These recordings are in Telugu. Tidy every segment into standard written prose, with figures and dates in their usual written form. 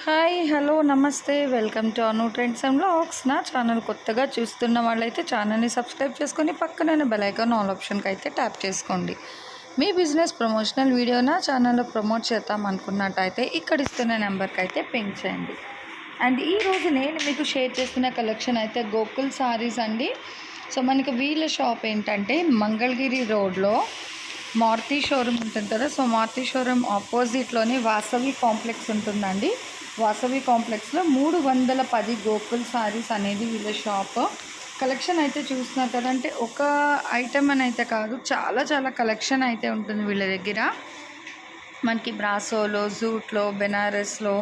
హాయ్ హలో నమస్తే welcome to Anu trends and vlogs. నా ఛానల్ కొత్తగా చూస్తున్న వాళ్ళైతే ఛానల్ని సబ్స్క్రైబ్ చేసుకొని పక్కన బెల్ ఐకాన్ ఆల్ ఆప్షన్కి అయితే ట్యాప్ చేసుకోండి. మీ బిజినెస్ ప్రమోషనల్ వీడియో నా ఛానల్లో ప్రమోట్ చేద్దాం అనుకున్నట్టయితే ఇక్కడ ఇస్తున్న నెంబర్కి అయితే పింక్ చేయండి. అండ్ ఈరోజు నేను మీకు షేర్ చేస్తున్న కలెక్షన్ అయితే గోకుల్ సారీస్ అండి. సో మనకి వీళ్ళ షాప్ ఏంటంటే మంగళగిరి రోడ్లో మారుతి షోరూమ్ ఉంటుంది కదా. సో మారుతి షోరూమ్ ఆపోజిట్లోనే వాసవి కాంప్లెక్స్ ఉంటుందండి. వాసవి కాంప్లెక్స్లో 310 గోకుల్ సారీస్ అనేది వీళ్ళ షాప్. కలెక్షన్ అయితే చూస్తున్నారు కదంటే ఒక ఐటమ్ అని అయితే కాదు, చాలా చాలా కలెక్షన్ అయితే ఉంటుంది వీళ్ళ దగ్గర. మనకి బ్రాసోలో, జూట్లో, బెనారస్లో,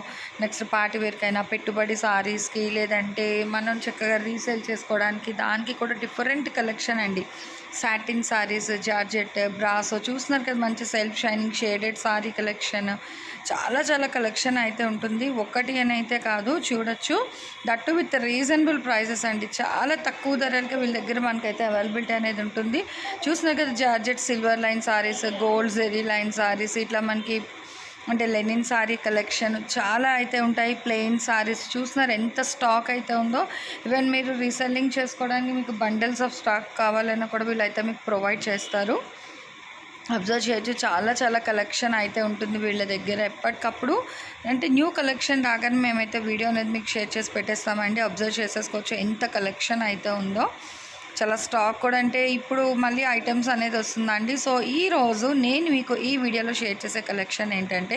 నెక్స్ట్ పార్టీ వేర్కైనా, పెట్టుబడి సారీస్కి, లేదంటే మనం చక్కగా రీసేల్ చేసుకోవడానికి దానికి కూడా డిఫరెంట్ కలెక్షన్ అండి. సాటిన్ సారీస్, జార్జెట్, బ్రాసో చూస్తున్నారు కదా, మంచి self shining shaded sorry collection, చాలా చాలా కలెక్షన్ అయితే ఉంటుంది. ఒకటి అని అయితే కాదు, చూడొచ్చు. దట్టు విత్ రీజనబుల్ ప్రైజెస్ అండి. చాలా తక్కువ ధరలకి వీళ్ళ దగ్గర మనకైతే అవైలబిలిటీ అనేది ఉంటుంది. చూస్తున్నారు కదా, georgette silver line saris, gold zari line saris, ఇట్లా మనకి అంటే లెనిన్ సారీ కలెక్షన్ చాలా అయితే ఉంటాయి. ప్లెయిన్ సారీస్ చూస్తున్నారు ఎంత స్టాక్ అయితే ఉందో. ఈవెన్ మీరు రీసెల్లింగ్ చేసుకోవడానికి మీకు బండిల్స్ ఆఫ్ స్టాక్ కావాలన్నా కూడా వీళ్ళైతే మీకు ప్రొవైడ్ చేస్తారు. అబ్జర్వ్ చేయొచ్చు, చాలా చాలా కలెక్షన్ అయితే ఉంటుంది వీళ్ళ దగ్గర. ఎప్పటికప్పుడు అంటే న్యూ కలెక్షన్ రాగానే మేమైతే వీడియో అనేది మీకు షేర్ చేసి పెట్టేస్తామండి. అబ్జర్వ్ చేసేసుకోవచ్చు ఎంత కలెక్షన్ అయితే ఉందో. చాలా స్టాక్ కూడా అంటే ఇప్పుడు మళ్ళీ ఐటమ్స్ అనేది వస్తుందండి. సో ఈరోజు నేను మీకు ఈ వీడియోలో షేర్ చేసే కలెక్షన్ ఏంటంటే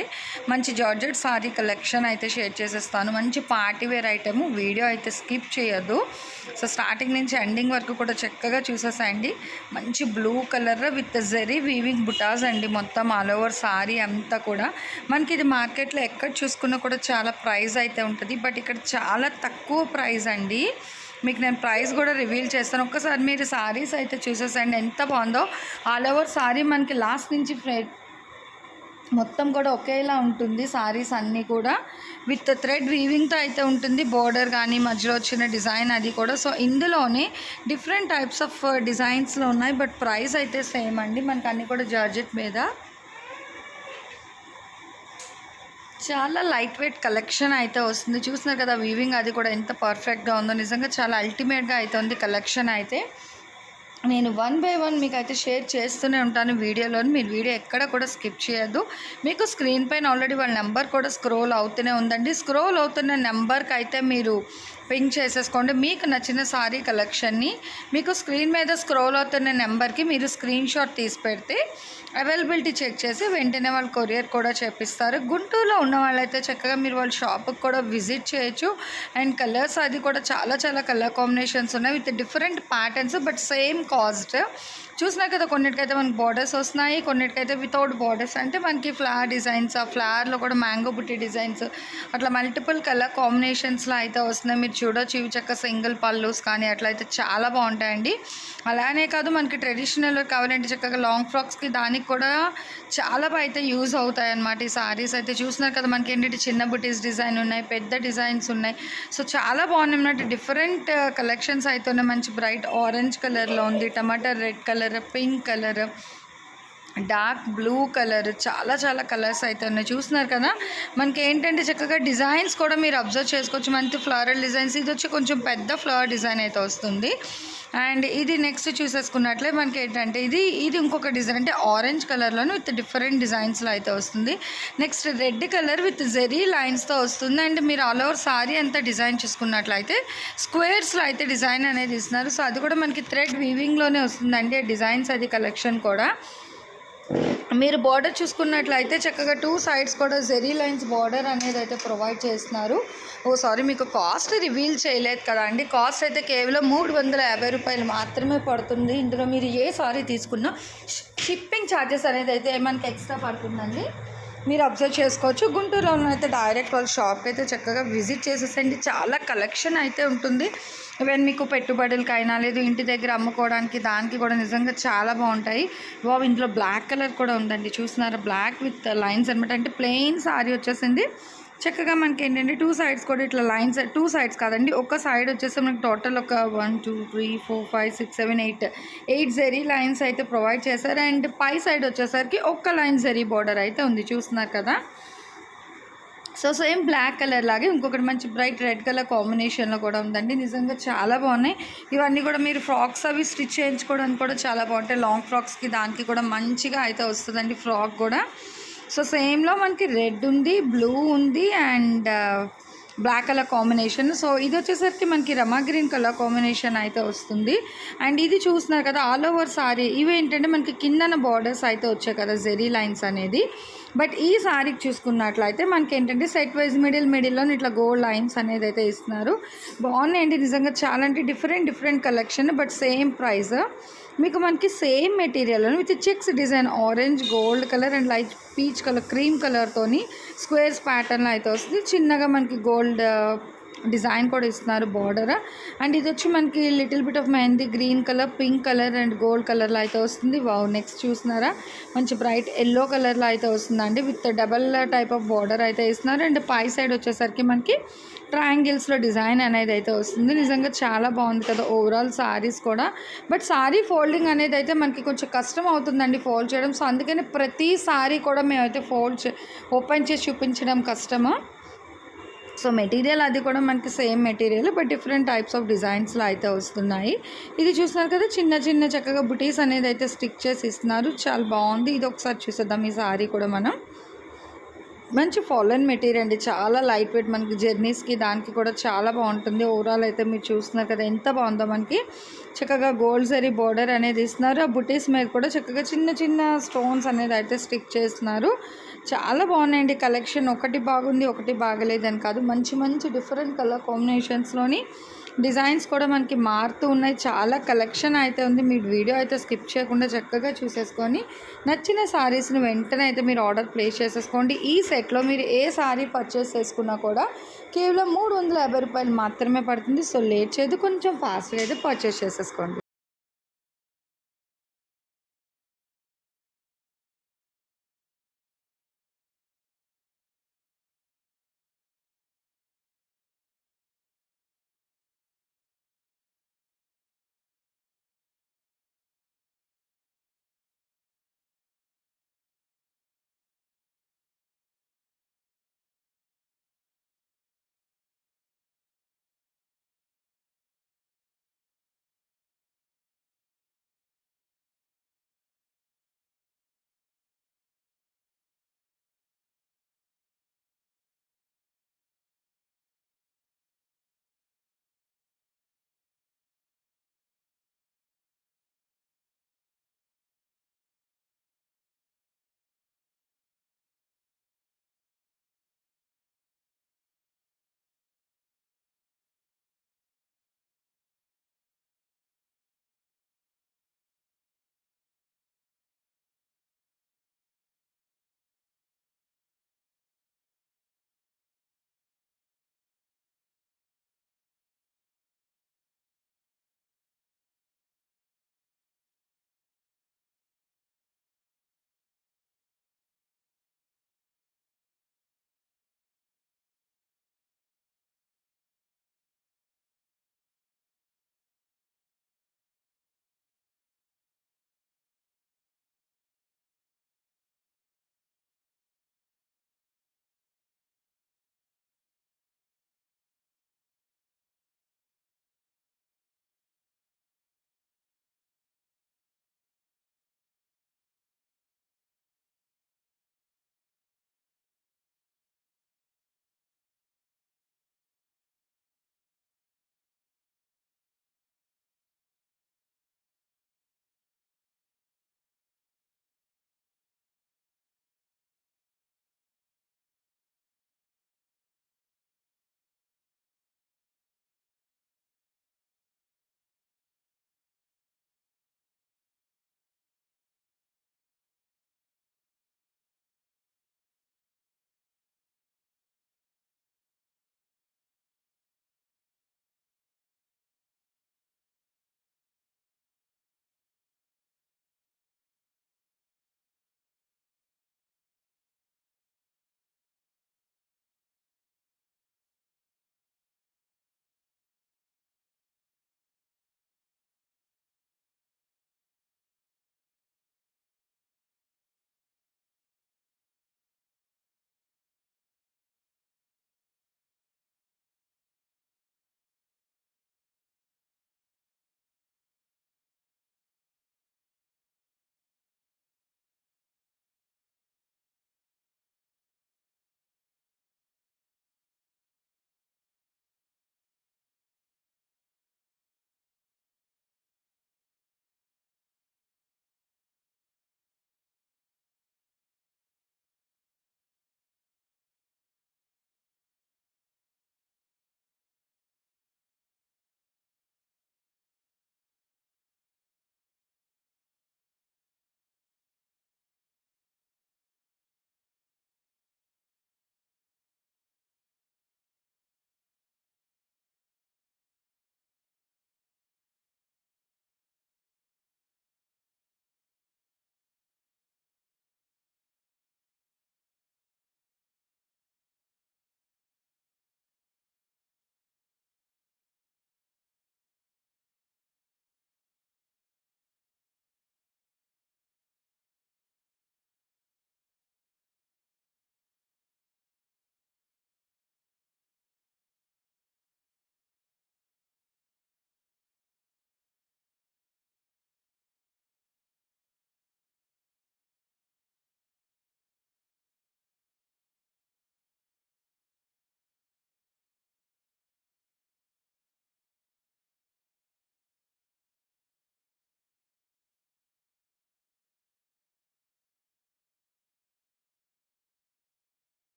మంచి జార్జెట్ సారీ కలెక్షన్ అయితే షేర్ చేసేస్తాను. మంచి పార్టీ వేర్ ఐటమ్, వీడియో అయితే స్కిప్ చేయొద్దు. సో స్టార్టింగ్ నుంచి ఎండింగ్ వరకు కూడా చక్కగా చూసేసాయండి. మంచి blue colour with zari weaving butas అండి. మొత్తం ఆల్ ఓవర్ సారీ అంతా కూడా మనకి ఇది మార్కెట్లో ఎక్కడ చూసుకున్నా కూడా చాలా ప్రైస్ అయితే ఉంటుంది. బట్ ఇక్కడ చాలా తక్కువ ప్రైస్ అండి. మీకు నేను ప్రైస్ కూడా రివీల్ చేస్తాను. ఒక్కసారి మీరు సారీస్ అయితే చూసేసండి ఎంత బాగుందో. ఆల్ ఓవర్ సారీ మనకి లాస్ట్ నుంచి మొత్తం కూడా ఒకేలా ఉంటుంది. సారీస్ అన్నీ కూడా విత్ థ్రెడ్ వీవింగ్తో అయితే ఉంటుంది. బోర్డర్ కానీ మధ్యలో వచ్చిన డిజైన్ అది కూడా. సో ఇందులోనే డిఫరెంట్ టైప్స్ ఆఫ్ డిజైన్స్లో ఉన్నాయి. బట్ ప్రైస్ అయితే సేమ్ అండి. మనకు అన్నీ కూడా జార్జెట్ మీద చాలా లైట్ వెయిట్ కలెక్షన్ అయితే వస్తుంది. చూస్తున్నారు కదా, వీవింగ్ అది కూడా ఎంత పర్ఫెక్ట్గా ఉందో. నిజంగా చాలా అల్టిమేట్గా అయితే ఉంది కలెక్షన్ అయితే. నేను 1 బై 1 మీకు అయితే షేర్ చేస్తూనే ఉంటాను వీడియోలో. మీరు వీడియో ఎక్కడ కూడా స్కిప్ చేయొద్దు. మీకు స్క్రీన్ పైన ఆల్రెడీ వాళ్ళ నెంబర్ కూడా స్క్రోల్ అవుతూనే ఉందండి. స్క్రోల్ అవుతున్న నెంబర్కి అయితే మీరు పింక్ చేసేసుకోండి. మీకు నచ్చిన సారీ కలెక్షన్ని మీకు స్క్రీన్ మీద స్క్రోల్ అవుతున్న నెంబర్కి మీరు స్క్రీన్ షాట్ తీసి పెడితే అవైలబిలిటీ చెక్ చేసి వెంటనే వాళ్ళు కొరియర్ కూడా చేపిస్తారు. గుంటూరులో ఉన్న వాళ్ళైతే చక్కగా మీరు వాళ్ళ షాప్కి కూడా విజిట్ చేయొచ్చు. అండ్ కలర్స్ అది కూడా చాలా చాలా కలర్ కాంబినేషన్స్ ఉన్నాయి with different patterns but same cost. చూసినా కదా, కొన్నిటికైతే మనకి బార్డర్స్ వస్తున్నాయి, కొన్నిటికైతే వితౌట్ బార్డర్స్. అంటే మనకి ఫ్లవర్ డిజైన్స్, ఆ ఫ్లవర్లో కూడా మ్యాంగో బుట్టి డిజైన్స్, అట్లా మల్టిపుల్ కలర్ కాంబినేషన్స్లో అయితే వస్తున్నాయి. మీరు చూడొచ్చు, ఇవి చక్క సింగిల్ పల్లూస్ కానీ అట్లయితే చాలా బాగుంటాయండి. అలానే కాదు, మనకి ట్రెడిషనల్ కావాలంటే చక్కగా లాంగ్ ఫ్రాక్స్కి దానికి కూడా చాలా అయితే యూజ్ అవుతాయి అన్నమాట ఈ సారీస్ అయితే. చూస్తున్నారు కదా, మనకి ఏంటంటే చిన్న బుటీస్ డిజైన్ ఉన్నాయి, పెద్ద డిజైన్స్ ఉన్నాయి. సో చాలా బాగున్నాయి అన్నమాట. డిఫరెంట్ కలెక్షన్స్ అయితే ఉన్నాయి. మంచి బ్రైట్ ఆరెంజ్ కలర్లో ఉంది, tomato red colour, pink colour, dark blue colour, చాలా చాలా కలర్స్ అయితే ఉన్నాయి. చూస్తున్నారు కదా, మనకి ఏంటంటే చక్కగా డిజైన్స్ కూడా మీరు అబ్జర్వ్ చేసుకోవచ్చు. మంచి ఫ్లవరల్ డిజైన్స్. ఇది వచ్చి కొంచెం పెద్ద ఫ్లవర్ డిజైన్ అయితే వస్తుంది. అండ్ ఇది నెక్స్ట్ చూసేసుకున్నట్లే మనకి ఏంటంటే ఇది ఇంకొక డిజైన్, అంటే ఆరెంజ్ కలర్లోనే విత్ డిఫరెంట్ డిజైన్స్లో అయితే వస్తుంది. Next red colour with zari లైన్స్తో వస్తుంది. అండ్ మీరు ఆల్ ఓవర్ సారీ అంతా డిజైన్ చూసుకున్నట్లయితే స్క్వేర్స్లో అయితే డిజైన్ అనేది ఇస్తున్నారు. సో అది కూడా మనకి థ్రెడ్ వీవింగ్లోనే వస్తుందండి ఆ డిజైన్స్, అది కలెక్షన్ కూడా. మీరు బార్డర్ చూసుకున్నట్లయితే చక్కగా 2 సైడ్స్ కూడా జెరీ లైన్స్ బార్డర్ అనేది అయితే ప్రొవైడ్ చేస్తున్నారు. సారీ, మీకు కాస్ట్ రివీల్ చేయలేదు కదా అండి. కాస్ట్ అయితే కేవలం 350 రూపాయలు మాత్రమే పడుతుంది. ఇందులో మీరు ఏ సారీ తీసుకున్నా షిప్పింగ్ ఛార్జెస్ అనేది అయితే మనకి ఎక్స్ట్రా పడుతుందండి. మీరు అబ్జర్వ్ చేసుకోవచ్చు. గుంటూరులో అయితే డైరెక్ట్ వాళ్ళ షాప్కి అయితే చక్కగా విజిట్ చేసేసండి. చాలా కలెక్షన్ అయితే ఉంటుంది. ఈవెన్ మీకు పెట్టుబడులకైనా లేదు ఇంటి దగ్గర అమ్ముకోవడానికి దానికి కూడా నిజంగా చాలా బాగుంటాయి. ఇందులో బ్లాక్ కలర్ కూడా ఉందండి. చూస్తున్నారా, బ్లాక్ విత్ లైన్స్ అనమాట. అంటే ప్లెయిన్ సారీ వచ్చేసింది. చక్కగా మనకి ఏంటంటే 2 సైడ్స్ కూడా ఇట్లా లైన్స్, 2 సైడ్స్ కాదండి, ఒక సైడ్ వచ్చేసి మనకి టోటల్ ఒక 1 2 3 4 5 6 7 8 జెరీ లైన్స్ అయితే ప్రొవైడ్ చేశారు. అండ్ పై సైడ్ వచ్చేసరికి ఒక్క లైన్ జెరీ బార్డర్ అయితే ఉంది. చూస్తున్నారు కదా, సో సేమ్ బ్లాక్ కలర్ లాగే ఇంకొకటి మంచి బ్రైట్ రెడ్ కలర్ కాంబినేషన్లో కూడా ఉందండి. నిజంగా చాలా బాగున్నాయి. ఇవన్నీ కూడా మీరు ఫ్రాక్స్ అవి స్టిచ్ చేయించుకోవడానికి కూడా చాలా బాగుంటాయి. లాంగ్ ఫ్రాక్స్కి దానికి కూడా మంచిగా అయితే వస్తుందండి ఫ్రాక్ కూడా. సో సేమ్లో మనకి రెడ్ ఉంది, బ్లూ ఉంది and black colour combination. So ఇది వచ్చేసరికి మనకి రమా గ్రీన్ కలర్ కాంబినేషన్ అయితే వస్తుంది. అండ్ ఇది చూస్తున్నారు కదా ఆల్ ఓవర్ సారీ. ఇవి ఏంటంటే మనకి కిందన బార్డర్స్ అయితే వచ్చాయి కదా జెరీ లైన్స్ అనేది. బట్ ఈ సారీకి చూసుకున్నట్లయితే మనకి ఏంటంటే సెట్ వైజ్ మిడిల్లో ఇట్లా గోల్డ్ లైన్స్ అనేది అయితే ఇస్తున్నారు. బాగున్నాయండి నిజంగా చాలా, అంటే different collection but same price. మీకు మనకి same material with checks design orange, gold colour and light peach colour, cream కలర్తోని స్క్వేర్స్ ప్యాటర్న్లో అయితే వస్తుంది. చిన్నగా మనకి గోల్డ్ డిజైన్ కూడా ఇస్తున్నారు బార్డర్. అండ్ ఇది వచ్చి మనకి little bit of mehndi green colour, pink colour and gold కలర్లో అయితే వస్తుంది. వావ్, నెక్స్ట్ చూస్తున్నారా మంచి బ్రైట్ ఎల్లో కలర్లో అయితే వస్తుందండి with double type of border అయితే ఇస్తున్నారు. అండ్ పై సైడ్ వచ్చేసరికి మనకి ట్రయాంగిల్స్లో డిజైన్ అనేది అయితే వస్తుంది. నిజంగా చాలా బాగుంది కదా ఓవరాల్ సారీస్ కూడా. బట్ సారీ ఫోల్డింగ్ అనేది అయితే మనకి కొంచెం కష్టం అవుతుందండి ఫోల్డ్ చేయడం. సో అందుకని ప్రతి సారీ కూడా మేమైతే ఓపెన్ చేసి చూపించడం కష్టము. సో మెటీరియల్ అది కూడా మనకి same material but different types of డిజైన్స్లో అయితే వస్తున్నాయి. ఇది చూస్తున్నారు కదా చిన్న చక్కగా బుటీస్ అనేది అయితే స్టిక్ చేసి ఇస్తున్నారు. చాలా బాగుంది. ఇది ఒకసారి చూసేద్దాం. ఈ సారీ కూడా మనం మంచి ఫాలన్ మెటీరియల్ అండి, చాలా లైట్ వెయిట్, మనకి జర్నీస్కి దానికి కూడా చాలా బాగుంటుంది. ఓవరాల్ అయితే మీరు చూస్తున్నారు కదా ఎంత బాగుందో. మనకి చక్కగా గోల్డ్ జరీ బోర్డర్ అనేది ఇస్తున్నారు. ఆ బుటీస్ మీద కూడా చక్కగా చిన్న స్టోన్స్ అనేది అయితే స్టిక్ చేస్తున్నారు. చాలా బాగున్నాయండి కలెక్షన్. ఒకటి బాగుంది ఒకటి బాగలేదని కాదు, మంచి డిఫరెంట్ కలర్ కాంబినేషన్స్లోని డిజైన్స్ కూడా మనకి మారుతూ ఉన్నాయి. చాలా కలెక్షన్ అయితే ఉంది. మీరు వీడియో అయితే స్కిప్ చేయకుండా చక్కగా చూసేసుకొని నచ్చిన శారీస్ని వెంటనే అయితే మీరు ఆర్డర్ ప్లేస్ చేసేసుకోండి. ఈ సెట్లో మీరు ఏ శారీ పర్చేస్ చేసుకున్నా కూడా కేవలం 350 రూపాయలు మాత్రమే పడుతుంది. సో లేట్ చేయదు, కొంచెం ఫాస్ట్గా అయితే పర్చేస్ చేసేసుకోండి.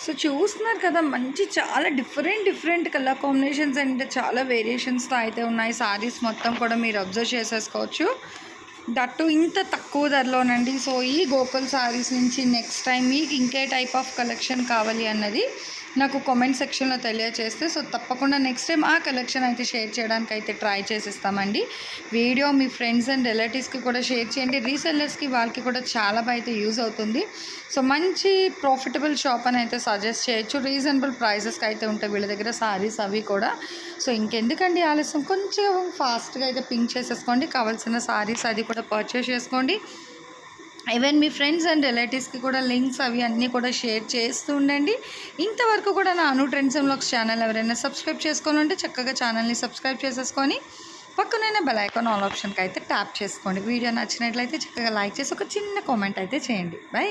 సో చూస్తున్నారు కదా, మంచి చాలా డిఫరెంట్ కలర్ కాంబినేషన్స్ అండ్ చాలా వేరియేషన్స్తో అయితే ఉన్నాయి. సారీస్ మొత్తం కూడా మీరు అబ్జర్వ్ చేసేసుకోవచ్చు. దట్టు ఇంత తక్కువ ధరలోనండి. సో ఈ గోకుల్ సారీస్ నుంచి నెక్స్ట్ టైం మీకు ఇంకే టైప్ ఆఫ్ కలెక్షన్ కావాలి అన్నది నాకు కామెంట్ సెక్షన్లో తెలియచేస్తే, సో తప్పకుండా నెక్స్ట్ టైం ఆ కలెక్షన్ అయితే షేర్ చేయడానికి అయితే ట్రై చేసిస్తామండి. వీడియో మీ ఫ్రెండ్స్ అండ్ రిలేటివ్స్కి కూడా షేర్ చేయండి. రీసెల్లర్స్కి వాళ్ళకి కూడా చాలా అయితే యూజ్ అవుతుంది. సో మంచి ప్రాఫిటబుల్ షాప్ అని అయితే సజెస్ట్ చేయొచ్చు. రీజనబుల్ ప్రైసెస్కి అయితే ఉంటాయి వీళ్ళ దగ్గర సారీస్ అవి కూడా. సో ఇంకెందుకండి ఆలస్యం, కొంచెం ఫాస్ట్గా అయితే పింక్ చేసేసుకోండి. కావాల్సిన సారీస్ అది కూడా పర్చేస్ చేసుకోండి. ఈవెన్ మీ ఫ్రెండ్స్ అండ్ రిలేటివ్స్కి కూడా లింక్స్ అవి అన్నీ కూడా షేర్ చేస్తూ ఉండండి. ఇంతవరకు కూడా నా అను ట్రెండ్స్ అండ్ వ్లాగ్స్ ఛానల్ ఎవరైనా సబ్స్క్రైబ్ చేసుకొని ఉంటే చక్కగా ఛానల్ని సబ్స్క్రైబ్ చేసేసుకొని పక్కనైనా బెల్ ఐకాన్ ఆల్ ఆప్షన్కి అయితే ట్యాప్ చేసుకోండి. వీడియో నచ్చినట్లయితే చక్కగా లైక్ చేసి ఒక చిన్న కామెంట్ అయితే చేయండి. బై.